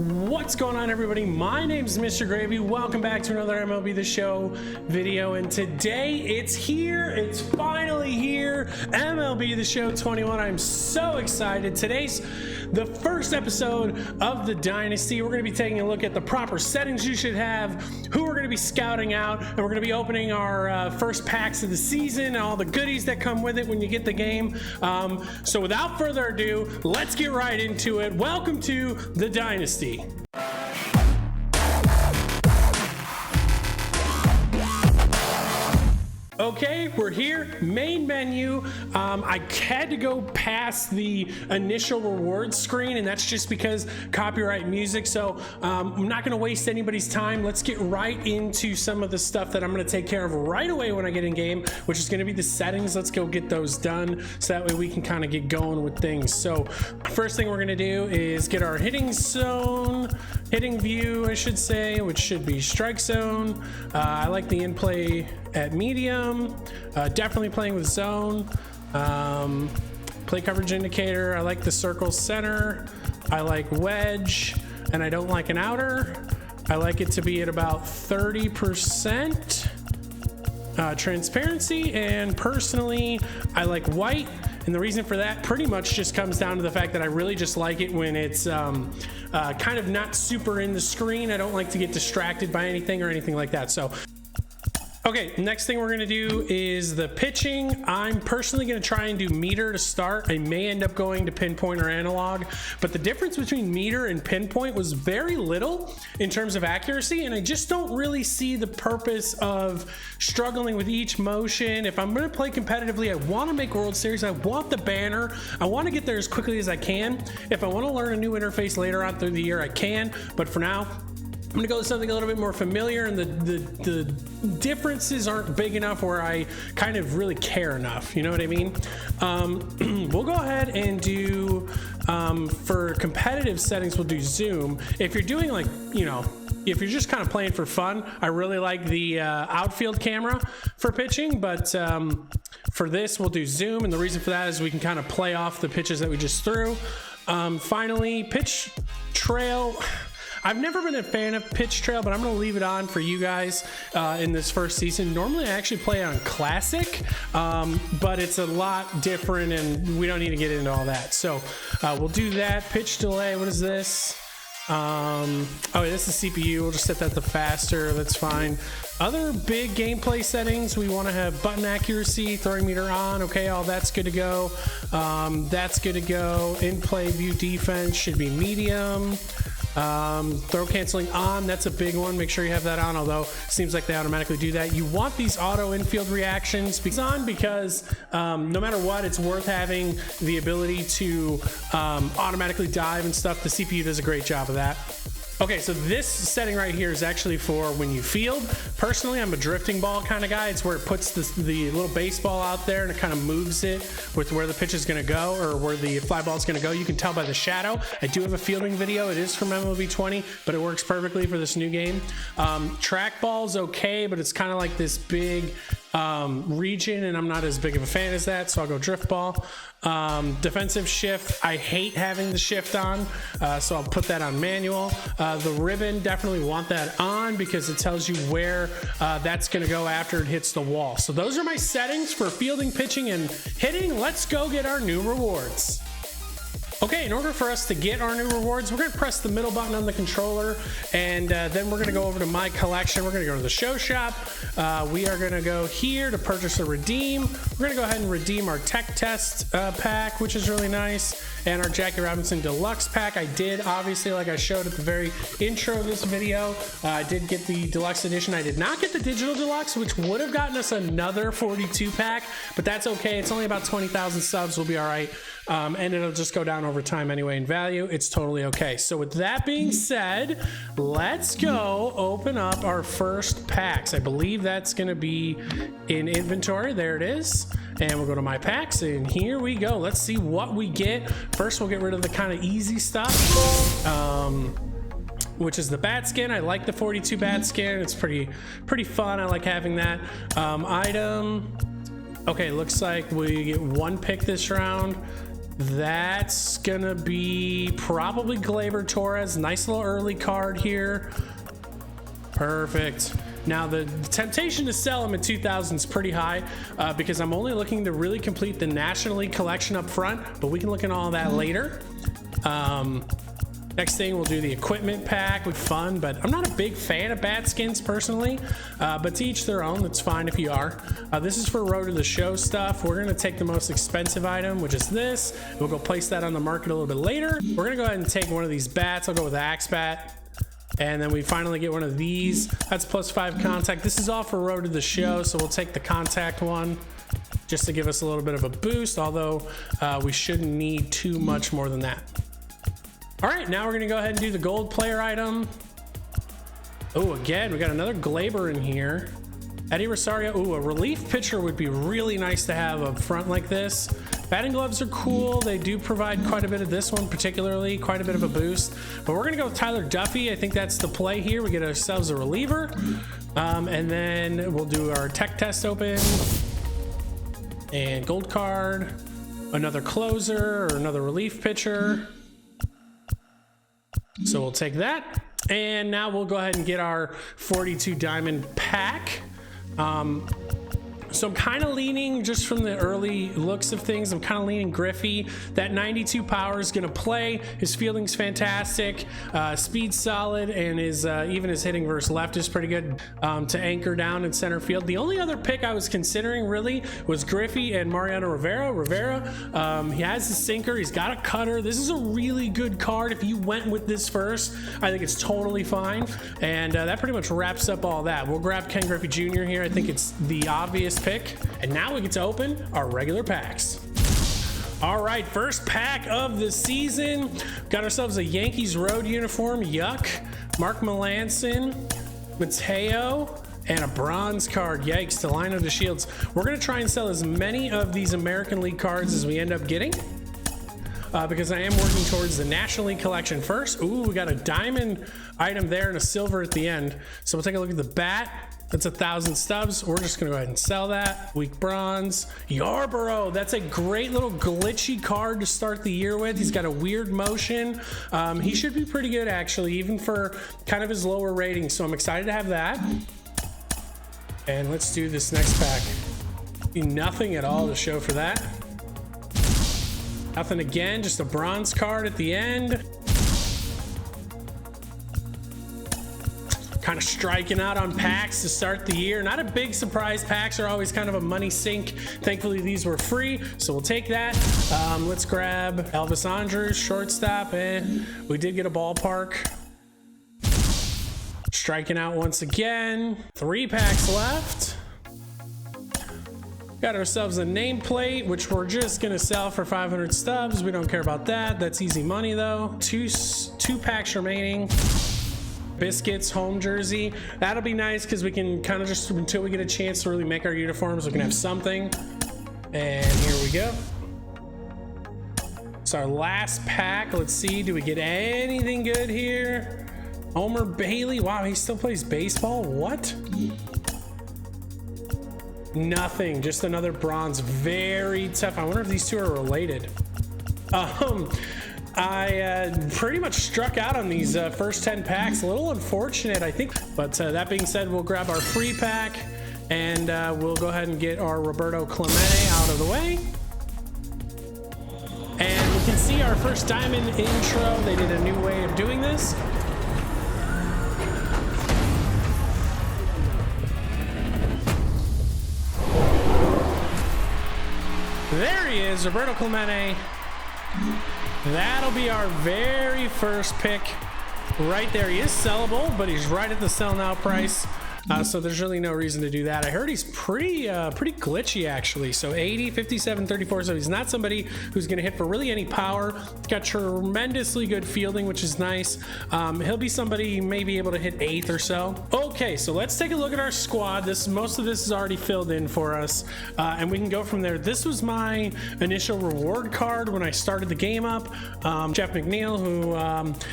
What's going on, everybody? My name's Mr. Gravy. Welcome back to another MLB The Show video, and today it's here. It's finally here. MLB The Show 21. I'm so excited. Today's the first episode of the Dynasty. We're going to be taking a look at the proper settings you should have, who we're going to be scouting out, and we're going to be opening our first packs of the season and all the goodies that come with it when you get the game. So without further ado, let's get right into it. Welcome to the Dynasty. Okay, we're here, main menu. I had to go past the initial rewards screen, and that's just because copyright music, so I'm not gonna waste anybody's time. Let's get right into some of the stuff that I'm gonna take care of right away when I get in game, which is gonna be the settings. Let's go get those done, so that way we can kind of get going with things. So first thing we're gonna do is get our hitting zone, hitting view, I should say, which should be strike zone. I like the in-play at medium. Definitely playing with zone. Play coverage indicator. I like the circle center. I like wedge, and I don't like an outer. I like it to be at about 30% transparency, and personally I like white, and the reason for that pretty much just comes down to the fact that I really just like it when it's kind of not super in the screen. I don't like to get distracted by anything or anything like that. So okay, next thing we're gonna do is the pitching. I'm personally gonna try and do meter to start. I may end up going to pinpoint or analog, but the difference between meter and pinpoint was very little in terms of accuracy, and I just don't really see the purpose of struggling with each motion. If I'm gonna play competitively, I wanna make World Series, I want the banner, I wanna get there as quickly as I can. If I wanna learn a new interface later on through the year, I can, but for now, I'm gonna go with something a little bit more familiar, and the differences aren't big enough where I kind of really care enough, you know what I mean? We'll go ahead and do, for competitive settings, we'll do zoom. If you're doing, like, you know, if you're just kind of playing for fun, I really like the outfield camera for pitching, but for this we'll do zoom, and the reason for that is we can kind of play off the pitches that we just threw. Finally, pitch trail. I've never been a fan of pitch trail, but I'm going to leave it on for you guys in this first season. Normally I actually play on classic, but it's a lot different, and we don't need to get into all that. So we'll do that. Pitch delay, what is this? Oh, this is CPU. We'll just set that to faster. That's fine. Other big gameplay settings, we want to have button accuracy, throwing meter on. Okay, all that's good to go. That's good to go. In play view defense should be medium. Throw canceling on, that's a big one. Make sure you have that on, although it seems like they automatically do that. You want these auto infield reactions because no matter what, it's worth having the ability to automatically dive and stuff. The CPU does a great job of that. Okay, so this setting right here is actually for when you field. Personally, I'm a drifting ball kind of guy. It's where it puts the little baseball out there and it kind of moves it with where the pitch is going to go, or where the fly ball is going to go. You can tell by the shadow. I do have a fielding video. It is from MLB 20, but it works perfectly for this new game. Trackball's okay, but it's kind of like this big region, and I'm not as big of a fan as that, so I'll go drift ball. Defensive shift, I hate having the shift on, so I'll put that on manual. The ribbon, definitely want that on because it tells you where that's going to go after it hits the wall. So those are my settings for fielding, pitching, and hitting. Let's go get our new rewards. Okay, in order for us to get our new rewards, we're going to press the middle button on the controller, and then we're going to go over to my collection. We're going to go to the show shop. We are going to go here to purchase or redeem. We're going to go ahead and redeem our tech test pack, which is really nice, and our Jackie Robinson Deluxe pack. I did, obviously, like I showed at the very intro of this video, I did get the Deluxe edition. I did not get the Digital Deluxe, which would have gotten us another 42 pack, but that's okay. It's only about 20,000 subs. We'll be all right. And it'll just go down over time anyway in value. It's totally okay. So with that being said, let's go open up our first packs. I believe that's going to be in inventory. There it is. And we'll go to my packs, and here we go. Let's see what we get. First, we'll get rid of the kind of easy stuff, which is the bat skin. I like the 42 bat skin. It's pretty fun. I like having that. Item. Okay, looks like we get one pick this round. That's gonna be probably Gleyber Torres. Nice little early card here. Perfect. Now the temptation to sell him at 2,000 is pretty high because I'm only looking to really complete the National League collection up front, but we can look at all that later. Next thing, we'll do the equipment pack with fun, but I'm not a big fan of bat skins personally, but to each their own. That's fine if you are. This is for Road to the Show stuff. We're gonna take the most expensive item, which is this. We'll go place that on the market a little bit later. We're gonna go ahead and take one of these bats. I'll go with the Axe Bat. And then we finally get one of these. That's +5 contact. This is all for Road to the Show, so we'll take the contact one just to give us a little bit of a boost, although we shouldn't need too much more than that. All right, now we're gonna go ahead and do the gold player item. Oh, again, we got another Gleyber in here. Eddie Rosario. Ooh, a relief pitcher would be really nice to have up front like this. Batting gloves are cool. They do provide quite a bit of this one, particularly quite a bit of a boost. But we're gonna go with Tyler Duffy. I think that's the play here. We get ourselves a reliever, and then we'll do our tech test open and gold card, another closer or another relief pitcher. So we'll take that, and now we'll go ahead and get our 42 diamond pack. So I'm kind of leaning, just from the early looks of things, I'm kind of leaning Griffey. That 92 power is going to play. His fielding's fantastic, speed's solid, and his even his hitting versus left is pretty good to anchor down in center field. The only other pick I was considering really was Griffey and Mariano Rivera. He has a sinker, he's got a cutter. This is a really good card. If you went with this first, I think it's totally fine. And that pretty much wraps up all that. We'll grab Ken Griffey Jr. here. I think it's the obvious pick, and now we get to open our regular packs. All right, first pack of the season. Got ourselves a Yankees road uniform, yuck. Mark Melancon, Mateo, and a bronze card, yikes, to line of the Shields. We're gonna try and sell as many of these American League cards as we end up getting, because I am working towards the National League collection first. Ooh, we got a diamond item there and a silver at the end. So we'll take a look at the bat. That's 1,000 stubs. We're just gonna go ahead and sell that. Weak bronze. Yarborough, that's a great little glitchy card to start the year with. He's got a weird motion. He should be pretty good actually, even for kind of his lower rating. So I'm excited to have that. And let's do this next pack. Nothing at all to show for that. Nothing again, just a bronze card at the end. Kind of striking out on packs to start the year. Not a big surprise. Packs are always kind of a money sink. Thankfully, these were free, so we'll take that. Let's grab Elvis Andrus, shortstop, and we did get a ballpark. Striking out once again. 3 packs left. Got ourselves a nameplate, which we're just gonna sell for 500 stubs. We don't care about that. That's easy money though. Two packs remaining. Biscuits home jersey. That'll be nice because we can kind of just, until we get a chance to really make our uniforms, we can have something. And here we go. It's our last pack. Let's see, do we get anything good here? Homer Bailey. Wow, he still plays baseball. What? Nothing, just another bronze. Very tough. I wonder if these two are related. I pretty much struck out on these first 10 packs. A little unfortunate, I think. But that being said, we'll grab our free pack, and we'll go ahead and get our Roberto Clemente out of the way. And we can see our first diamond intro. They did a new way of doing this. There he is, Roberto Clemente. That'll be our very first pick right there. He is sellable, but he's right at the sell now price. So there's really no reason to do that. I heard he's pretty glitchy actually. So 80, 57, 34. So he's not somebody who's going to hit for really any power. He's got tremendously good fielding, which is nice. He'll be somebody you may be able to hit 8th or so. Okay, so let's take a look at our squad. Most of this is already filled in for us, and we can go from there. This was my initial reward card when I started the game up. Jeff McNeil, who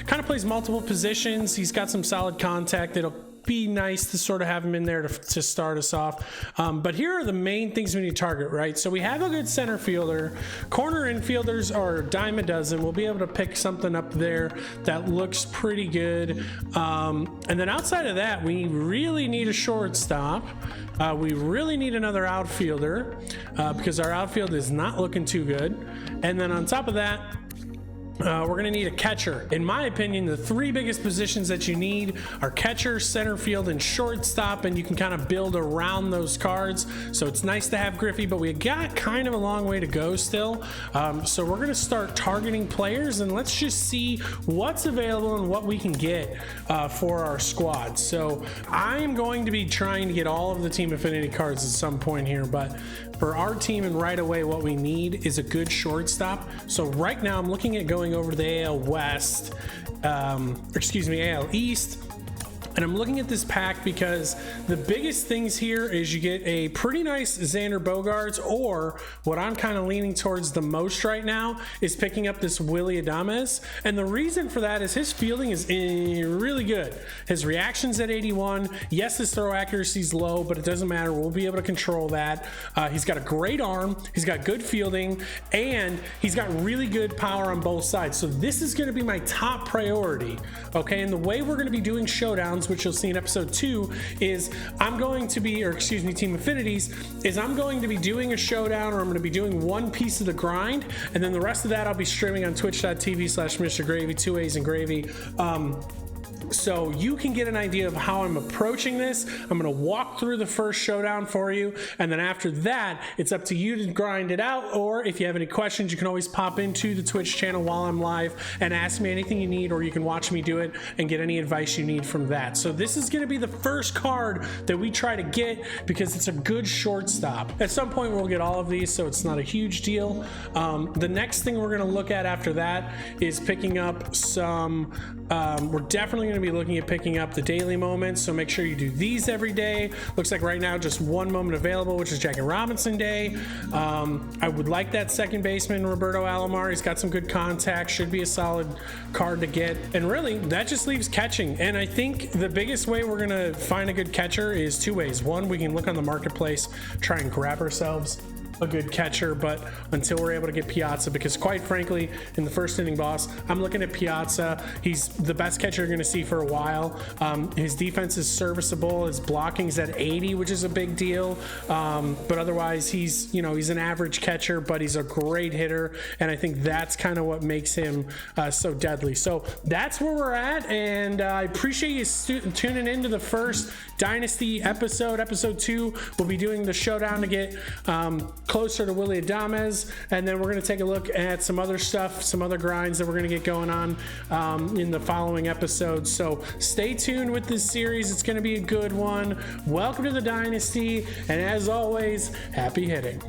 kind of plays multiple positions. He's got some solid contact. It'll be nice to sort of have him in there to start us off. But here are the main things we need to target, right? So we have a good center fielder. Corner infielders are a dime a dozen. We'll be able to pick something up there that looks pretty good. And then outside of that, we really need a shortstop. We really need another outfielder because our outfield is not looking too good. And then on top of that, we're going to need a catcher. In my opinion, the three biggest positions that you need are catcher, center field, and shortstop, and you can kind of build around those cards. So it's nice to have Griffey, but we got kind of a long way to go still. So we're going to start targeting players, and let's just see what's available and what we can get for our squad. So I'm going to be trying to get all of the Team Affinity cards at some point here, but for our team and right away, what we need is a good shortstop. So right now I'm looking at going over to the AL West, AL East. And I'm looking at this pack because the biggest things here is you get a pretty nice Xander Bogaerts, or what I'm kind of leaning towards the most right now is picking up this Willy Adames. And the reason for that is his fielding is really good. His reaction's at 81. Yes, his throw accuracy is low, but it doesn't matter. We'll be able to control that. He's got a great arm. He's got good fielding, and he's got really good power on both sides. So this is going to be my top priority. Okay, and the way we're going to be doing showdowns, which you'll see in episode 2, is I'm going to be, Team Affinities, is I'm going to be doing a showdown, or I'm going to be doing one piece of the grind, and then the rest of that I'll be streaming on twitch.tv/Mr. Gravy, 2 A's and Gravy. So you can get an idea of how I'm approaching this. I'm going to walk through the first showdown for you, and then after that, it's up to you to grind it out. Or if you have any questions, you can always pop into the Twitch channel while I'm live and ask me anything you need, or you can watch me do it and get any advice you need from that. So this is going to be the first card that we try to get because it's a good shortstop. At some point, we'll get all of these, so it's not a huge deal. The next thing we're going to look at after that is picking up some, we're definitely going to be looking at picking up the daily moments, so make sure you do these every day. Looks like right now just one moment available, which is Jackie Robinson Day. I would like that second baseman Roberto Alomar. He's got some good contact, should be a solid card to get. And really that just leaves catching, and I think the biggest way we're gonna find a good catcher is two ways. One, we can look on the marketplace, try and grab ourselves a good catcher, but until we're able to get Piazza, because quite frankly, in the first inning boss, I'm looking at Piazza. He's the best catcher you're going to see for a while. His defense is serviceable. His blocking's at 80, which is a big deal. But otherwise, he's an average catcher, but he's a great hitter, and I think that's kind of what makes him so deadly. So that's where we're at, and I appreciate you tuning into the first Dynasty episode 2. We'll be doing the showdown to get closer to Willy Adames, and then we're going to take a look at some other stuff, some other grinds that we're going to get going on in the following episodes. So stay tuned with this series. It's going to be a good one. Welcome to the Dynasty, and as always, happy hitting.